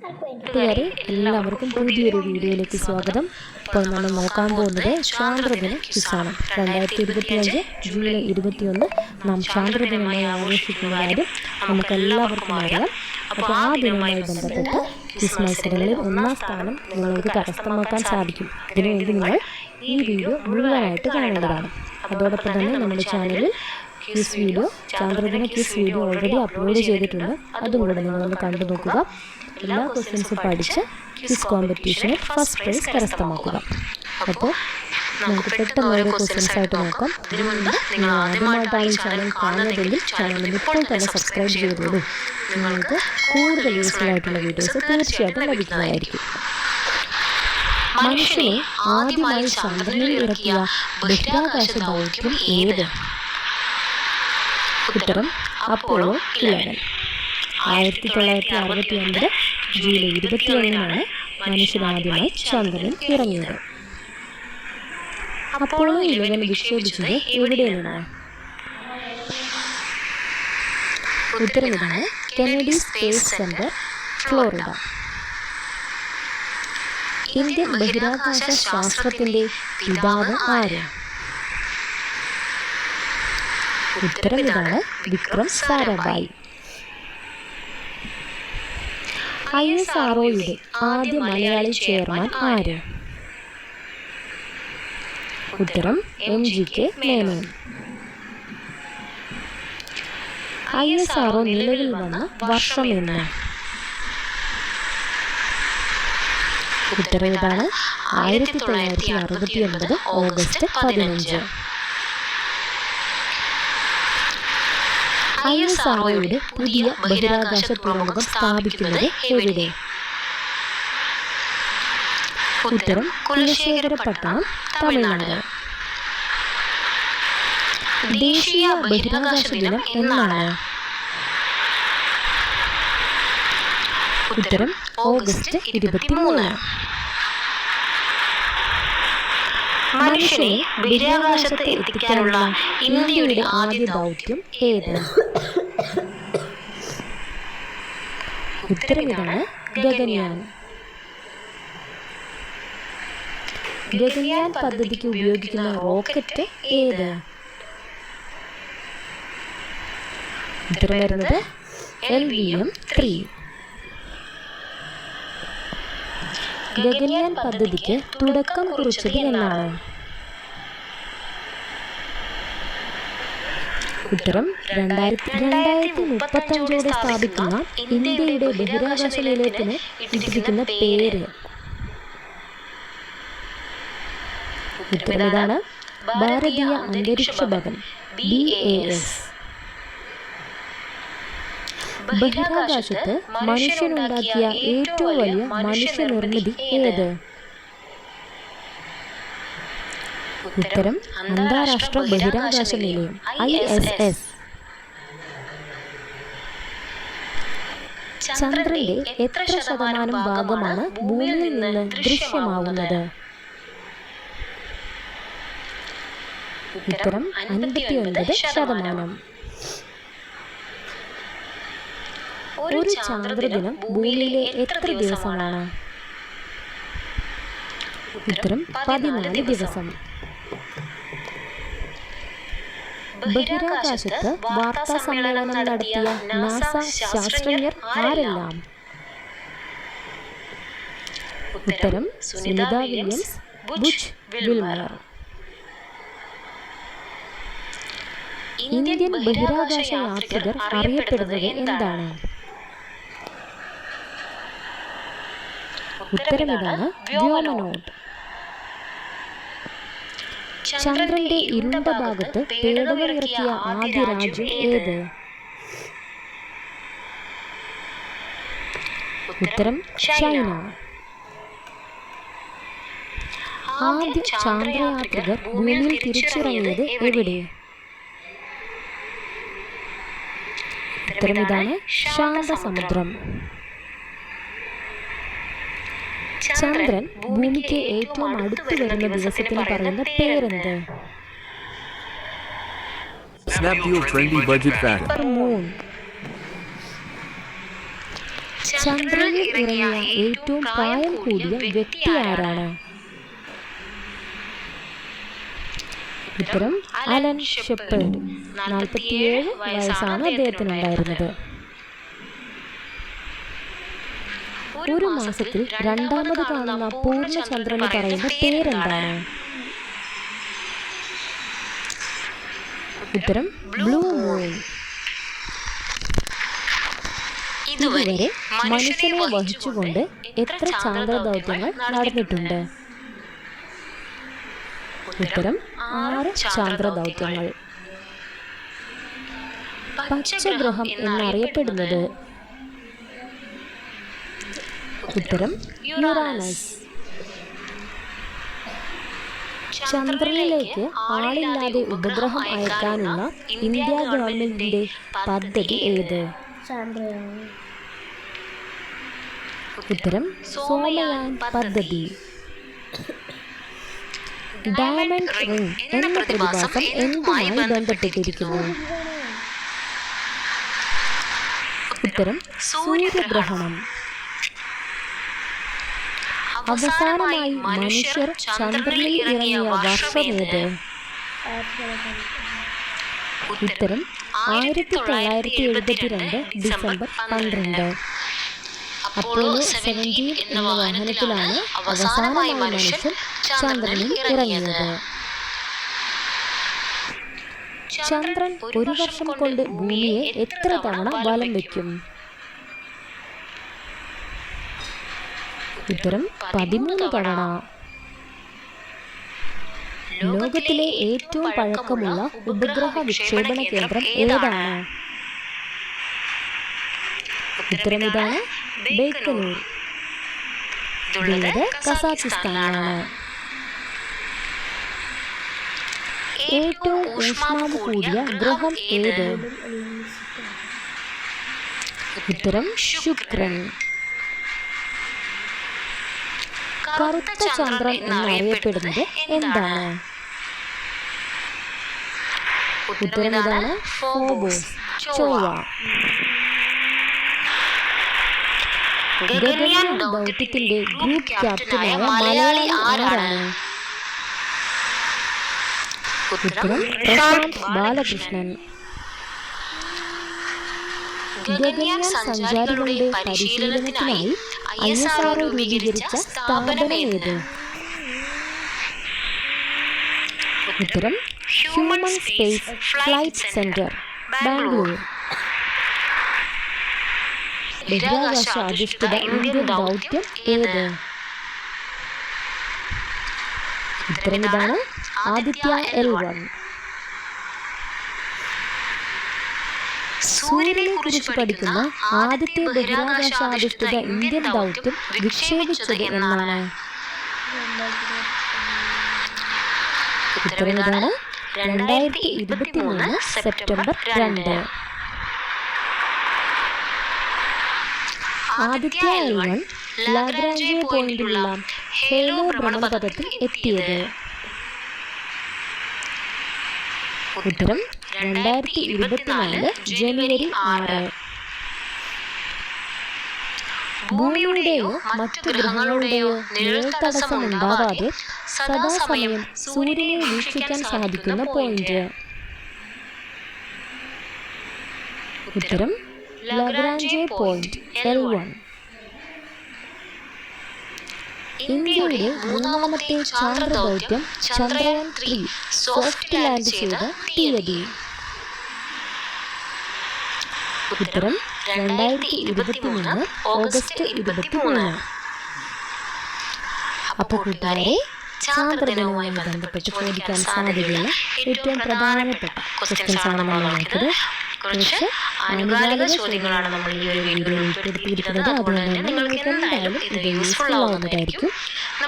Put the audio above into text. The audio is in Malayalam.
കൂട്ടുകാരെ എല്ലാവർക്കും പുതിയൊരു വീഡിയോയിലേക്ക് സ്വാഗതം. ഇപ്പോൾ നമ്മൾ നോക്കാൻ പോകുന്നത് ചാന്ദ്രദിന ക്വിസാണ്. 2025 ജൂലൈ 21 നാം ചാന്ദ്രദിനമായി ആഘോഷിക്കുന്ന കാര്യം നമുക്കെല്ലാവർക്കും അറിയാം. അപ്പോൾ ആ ദിനവുമായി ബന്ധപ്പെട്ട ക്വിസ് മത്സരങ്ങളിൽ 1ാം സ്ഥാനം നിങ്ങൾക്ക് കരസ്ഥമാക്കാൻ സാധിക്കും. ഇതിനുവേണ്ടി നിങ്ങൾ ഈ വീഡിയോ മുഴുവനായിട്ട് കാണേണ്ടതാണ്. അതോടൊപ്പം തന്നെ നമ്മുടെ ചാനലിൽ ക്വിസ് വീഡിയോ, ചാന്ദ്രദിന ക്വിസ് വീഡിയോ ഓൾറെഡി അപ്ലോഡ് ചെയ്തിട്ടുണ്ട്. അതും കൂടെ നിങ്ങളൊന്ന് കണ്ടു നോക്കുക. എല്ലാ ക്വസ്റ്റ്യൻസും പഠിച്ച് ക്വിസ് കോമ്പറ്റീഷനിൽ ഫസ്റ്റ് പ്രൈസ് കരസ്ഥമാക്കുക. അപ്പോൾ നമുക്ക് പെട്ടെന്ന് ഓരോ ക്വസ്റ്റ്യൻസ് ആയിട്ട് നോക്കാം. ഇതിനു മുൻപ് നിങ്ങൾ ആദ്യമായിട്ടാണ് ഈ ചാനൽ കാണുന്നതെങ്കിൽ ചാനൽ ഇപ്പോൾ തന്നെ സബ്സ്ക്രൈബ് ചെയ്തോളൂ. നിങ്ങൾക്ക് കൂടുതൽ യൂസ്ഫുൾ ആയിട്ടുള്ള വീഡിയോസ് തീർച്ചയായിട്ടും ലഭിക്കുന്നതായിരിക്കും. മനുഷ്യനെ ആദ്യമായി ചന്ദ്രനിൽ ഇറക്കിയ ബഹിരാകാശ ദൗത്യം ഏത്? ഉത്തരം അപ്പോളോ 11. 1969 ജൂലൈ 21 മനുഷ്യനാദ്യമായി ചന്ദ്രനിൽ ഇറങ്ങിയത്. അപ്പോളോ 11 വിക്ഷേപിച്ചത് എവിടെ നിന്നാണ്? ഉത്തരം ഇതാണ്: Kennedy space centre, Florida. Indian ബഹിരാകാശ ശാസ്ത്രത്തിന്റെ പിതാവ് ആര്? ഉത്തരം ഇതാണ്: വിക്രം സാരാഭായി. ISROയുടെ ആദ്യ മലയാളി ചെയർമാൻ ആര്? ഉത്തരം MGK മേനോൻ. ISRO നിലവിൽ വന്ന വർഷം എന്ന്? ഉത്തരം ഇതാണ്: 1969 ഓഗസ്റ്റ് 15. ISROയുടെ പുതിയ ബഹിരാകാശ തുറമുഖം സ്ഥാപിക്കുന്നത് എവിടെ? ഉത്തരം കുലശേഖരപട്ടണം, തമിഴ്നാട്. ദേശീയ ബഹിരാകാശ ദിനം എന്നാണ്? ഉത്തരം ഓഗസ്റ്റ് 23. മനുഷ്യനെ ബഹിരാകാശത്ത് എത്തിക്കാനുള്ള ഇന്ത്യയുടെ ആദ്യ ദൗത്യം ഏത്? ഉത്തരം ഇതാണ്: ഗഗൻയാൻ. ഗഗൻയാൻ പദ്ധതിക്ക് ഉപയോഗിക്കുന്ന റോക്കറ്റ് ഏത്? ഉത്തരം വരുന്നത് LVM-3. ഗഗൻയാൻ പദ്ധതിക്ക് തുടക്കം കുറിച്ചത് എന്നാണ്? ഉത്തരം 2035 സ്ഥാപിക്കുന്ന ഇന്ത്യയുടെ ബഹിരാകാശ നിലയത്തിന് ഇട്ടിരിക്കുന്ന പേര്? ഉത്തരം ഇതാണ്: ഭാരതീയ അന്തരീക്ഷ ഭവൻ, BAS. ബഹിരാകാശത്ത് മനുഷ്യനുണ്ടാക്കിയ ഏറ്റവും വലിയ മനുഷ്യനിർമ്മിതി ഏത്? ഉത്തരം അന്താരാഷ്ട്ര ബഹിരാകാശ നിലയം, ISS. ചന്ദ്രന്റെ എത്ര ശതമാനം ഭാഗമാണ് ഭൂമിയിൽ നിന്ന് ദൃശ്യമാവുന്നത്? ഉത്തരം 59%. ഒരു ചാന്ദ്രദിനം ഭൂമിയിലെ എത്ര ദിവസമാണ്? ഉത്തരം 14 ദിവസം. ബഹിരാകാശത്ത് വാർത്താ സമ്മേളനം നടത്തിയ നാസ ശാസ്ത്രജ്ഞർ ആരെല്ലാം? ഉത്തരം Sunita Williams, Butch Wilmore. Indian ബഹിരാകാശ യാത്രികർ അറിയപ്പെടുന്നത് എന്താണ്? ഉത്തരം ഇതാണ്: വ്യോമനോട്ട്. ചന്ദ്രന്റെ ഇരുണ്ട ഭാഗത്ത് പേടകം ഇറക്കിയ ആദ്യ രാജ്യം ഏത്? ഉത്തരം ചൈന. ആദ്യ ചാന്ദ്രയാത്രികർ ഭൂമിയിൽ തിരിച്ചിറങ്ങിയത് എവിടെ? ഉത്തരം ഇതാണ്: ശാന്തസമുദ്രം. ചന്ദ്രൻ ഭൂമിക്ക് ഏറ്റവും അടുത്ത് വരുന്ന ദിവസത്തിന് പറയുന്ന പേരെന്ത്? Snapdeal Trendy Budget Fact. Moon. ചന്ദ്രനിൽ ഇറങ്ങിയ ഏറ്റവും പ്രായം കൂടിയ വ്യക്തി ആരാണ്? ഉത്തരം അലൻ ഷെപ്പേർഡ്. 47 വയസ്സാണ് അദ്ദേഹത്തിനുണ്ടായിരുന്നത്. ഒരു മാസത്തിൽ രണ്ടാമത് കാണുന്ന പൂർണ്ണചന്ദ്രന് പറയുന്ന പേരെന്താണ്? ഉത്തരം ബ്ലൂ മൂൺ. ഇതുവരെ മനുഷ്യനെ വഹിച്ചുകൊണ്ട് എത്ര ചാന്ദ്രദൗത്യങ്ങൾ നടന്നിട്ടുണ്ട്? ഉത്തരം 6 ചാന്ദ്രദൗത്യങ്ങൾ. പച്ചഗ്രഹം എന്നറിയപ്പെടുന്നത്? ഉത്തരം യുറാനസ്. ചന്ദ്രനിലേക്ക് ആളില്ലാതെ ഉപഗ്രഹം അയക്കാനുള്ള ഇന്ത്യ ഗവൺമെന്റിന്റെ പദ്ധതി ഏത്? ഉത്തരം സോമയാൻ പദ്ധതി. ഡയമണ്ട് റിംഗ് എന്ന പ്രതിഭാസം എന്തുമായി ബന്ധപ്പെട്ടിരിക്കുന്നു? ഉത്തരം സൂര്യഗ്രഹണം. അവസാനമായി മനുഷ്യർ ചന്ദ്രനിൽ ഇറങ്ങിയ വർഷമേത്? ഉത്തരം 1972 ഡിസംബർ 12. അപ്പോളോ 17 എന്ന വാഹനത്തിലാണ് അവസാനമായി മനുഷ്യൻ ചന്ദ്രനിൽ ഇറങ്ങിയത്. ചന്ദ്രൻ ഒരു വർഷം കൊണ്ട് ഭൂമിയെ എത്ര തവണ വലം വയ്ക്കും? ഉത്തരം 13 തവണ. ലോകത്തിലെ ഏറ്റവും പഴക്കമുള്ള ഉപഗ്രഹ വിക്ഷേപണ കേന്ദ്രം ഏതാണ്? ഉത്തരം ഇതാണ്, ബൈക്കനൂർ. ഇതുള്ളത് കസാഖിസ്ഥാനാണ്. ഏറ്റവും ഊഷ്മാവ് കൂടിയ ഗ്രഹം ഏത്? ഉത്തരം ശുക്രൻ. കറുത്ത ചന്ദ്രൻ എന്നറിയപ്പെടുന്നത് എന്താണ്? ഉത്തരം ഇതാണ്, ഫോബോസ്, ചൊവ്വ. ഗഗൻയാൻ ദൗത്യത്തിന്റെ ഗ്രൂപ്പ് ക്യാപ്റ്റനായ മലയാളി ആരാണ്? ഉത്തരം പ്രശാന്ത് ബാലകൃഷ്ണൻ. ഗഗൻയാൻ സഞ്ചാരികളുടെ പരിശീലനത്തിനായി ISRO രൂപീകരിച്ച സ്ഥാപനം ഏത്? ഉത്തരം human space flight centre, Bangalore. ബഹിരാകാശ അധിഷ്ഠിത ഇന്ത്യൻ ദൗത്യം ഏത്? ഉത്തരം ഇതാണ്, ആദിത്യ L1. സൂര്യനെ കുറിച്ച് പഠിക്കുന്ന ആദ്യത്തെ ബഹിരാകാശാധിഷ്ഠിത ഇന്ത്യൻ ദൗത്യം വിക്ഷേപിച്ചത് എന്നാണ്? ഉത്തരം ഇതാണ്, 2023 സെപ്റ്റംബർ 2. ആദിത്യ L1 ലാഗ്രാഞ്ച് പോയിന്റിലുള്ള ഹേലോ ഭ്രമണപഥത്തിൽ എത്തിയത്? ഉത്തരം 2024 ജനുവരി 6. ഭൂമിയുടെയോ മറ്റു ഗ്രഹങ്ങളുടെയോ നിഴൽ തടസ്സമുണ്ടാവാതെ സദാസമയം സൂര്യനെ വീക്ഷിക്കാൻ സാധിക്കുന്ന പോയിന്റ്? ഉത്തരം ലാഗ്രാഞ്ച് പോയിന്റ് L1. ഇന്ത്യയുടെ മൂന്നാമത്തെ ചാന്ദ്രദൗത്യം ചന്ദ്രയാൻ 3 സോഫ്റ്റ് ലാൻഡ് ചെയ്ത തീയതി? ഉത്തരം 2023 ഓഗസ്റ്റ് 23. അപ്പോൾ കൂട്ടുകാരെ, ചാന്ദ്രദിനവുമായി ബന്ധപ്പെട്ട് ചോദിക്കാൻ സാധ്യതയുള്ള ഏറ്റവും പ്രധാനപ്പെട്ട ക്വസ്റ്റ്യൻസ് ആണ് നമ്മൾ നോക്കിയത്. കുറച്ച് ആനുകാലിക ചോദ്യങ്ങളാണ് നമ്മൾ ഈ ഒരു വീഡിയോയിൽ ഉൾപ്പെടുത്തിയിരിക്കുന്നത്. അതുകൊണ്ട് തന്നെ നിങ്ങൾക്ക് എന്തായാലും ഇത് യൂസ്ഫുൾ ആവുന്നതായിരിക്കും.